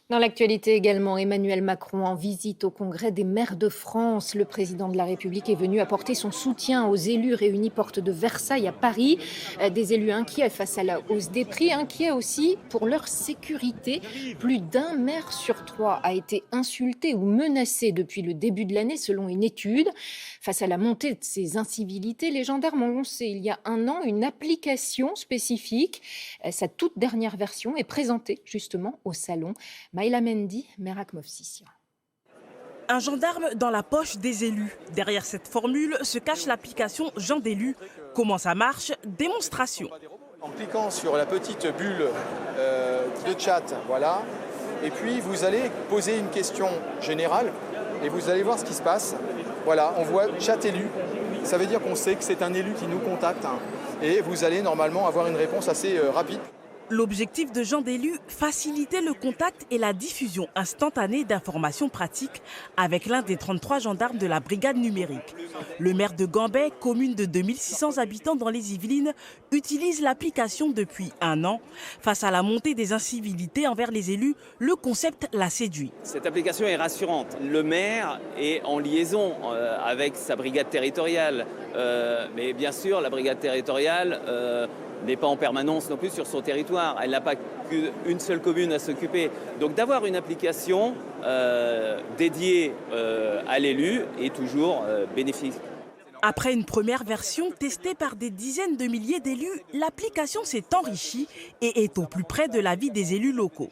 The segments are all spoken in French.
Dans l'actualité également, Emmanuel Macron en visite au Congrès des maires de France. Le président de la République est venu apporter son soutien aux élus réunis porte de Versailles à Paris. Des élus inquiets face à la hausse des prix, inquiets aussi pour leur sécurité. Plus d'un maire sur trois a été insulté ou menacé depuis le début de l'année selon une étude. Face à la montée de ces incivilités, les gendarmes ont lancé il y a un an une application spécifique. Sa toute dernière version est présentée justement au salon. Maïla Mendy, Merak Movsissia. Un gendarme dans la poche des élus. Derrière cette formule se cache l'application Jean d'élu. Comment ça marche? Démonstration. En cliquant sur la petite bulle de chat, voilà, et puis vous allez poser une question générale et vous allez voir ce qui se passe. Voilà, on voit chat élu, ça veut dire qu'on sait que c'est un élu qui nous contacte hein, et vous allez normalement avoir une réponse assez rapide. L'objectif de Jean d'élu, faciliter le contact et la diffusion instantanée d'informations pratiques avec l'un des 33 gendarmes de la brigade numérique. Le maire de Gambais, commune de 2600 habitants dans les Yvelines, utilise l'application depuis un an. Face à la montée des incivilités envers les élus, le concept l'a séduit. Cette application est rassurante. Le maire est en liaison avec sa brigade territoriale. Mais bien sûr, la brigade territoriale n'est pas en permanence non plus sur son territoire. Elle n'a pas qu'une seule commune à s'occuper. Donc d'avoir une application dédiée à l'élu est toujours bénéfique. Après une première version testée par des dizaines de milliers d'élus, l'application s'est enrichie et est au plus près de la vie des élus locaux.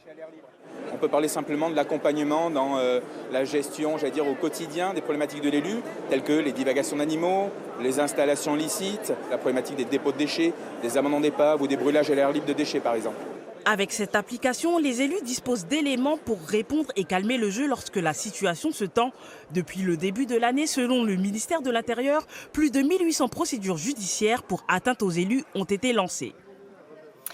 On peut parler simplement de l'accompagnement dans la gestion, j'allais dire, au quotidien des problématiques de l'élu, telles que les divagations d'animaux, les installations licites, la problématique des dépôts de déchets, des abandons d'épaves ou des brûlages à l'air libre de déchets, par exemple. Avec cette application, les élus disposent d'éléments pour répondre et calmer le jeu lorsque la situation se tend. Depuis le début de l'année, selon le ministère de l'Intérieur, plus de 1800 procédures judiciaires pour atteinte aux élus ont été lancées.